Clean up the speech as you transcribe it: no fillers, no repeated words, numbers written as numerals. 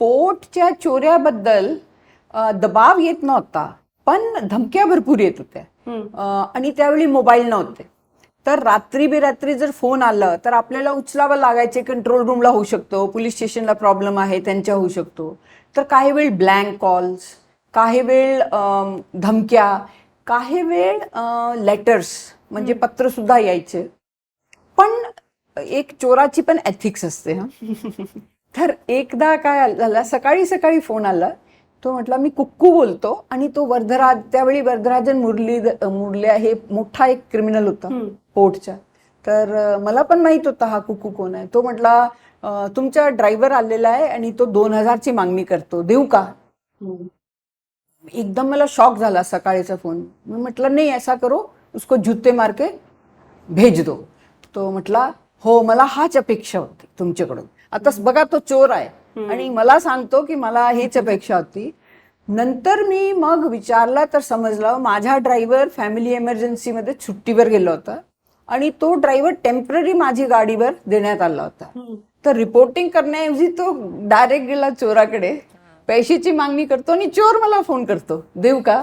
पोटच्या चोऱ्याबद्दल दबाव येत नव्हता, पण धमक्या भरपूर येत होत्या आणि त्यावेळी मोबाईल नव्हते. तर रात्री बेरात्री जर फोन आला तर आपल्याला उचलावं लागायचे. कंट्रोल रूमला होऊ शकतो, पोलीस स्टेशनला प्रॉब्लेम आहे त्यांच्या होऊ शकतो. तर काही वेळ ब्लँक कॉल्स, काही वेळ धमक्या, काही वेळ लेटर्स म्हणजे पत्र सुद्धा यायचे. पण एक चोराची पण एथिक्स असते. तर एकदा काय झालं, सकाळी सकाळी फोन आला. तो म्हटला मी कुक्कू बोलतो, आणि तो वर्धराज, त्यावेळी वर्धराजन मुरले हे मोठा एक क्रिमिनल होता पोर्टचा. तर मला पण माहित होता हा कुक्कू कोण आहे. तो म्हटला तुमचा ड्रायव्हर आलेला आहे आणि तो 2000ची मागणी करतो, देऊ का? एकदम मला शॉक झाला सकाळीचा फोन. मी म्हटलं नाही, ऐसा करो, उसको जूते मार के भेज दो. तो म्हटला हो, मला हाच अपेक्षा होती तुमच्याकडून. आता बघा, तो चोर आहे आणि मला सांगतो की मला हीच अपेक्षा होती. नंतर मी मग विचारला तर समजलं माझा ड्रायव्हर फॅमिली इमर्जन्सीमध्ये सुट्टीवर गेला होता आणि तो ड्रायव्हर टेम्पररी माझी गाडीवर देण्यात आला होता. तर रिपोर्टिंग करण्याऐवजी तो डायरेक्ट गेला चोराकडे, पैशाची मागणी करतो आणि चोर मला फोन करतो, देऊ का?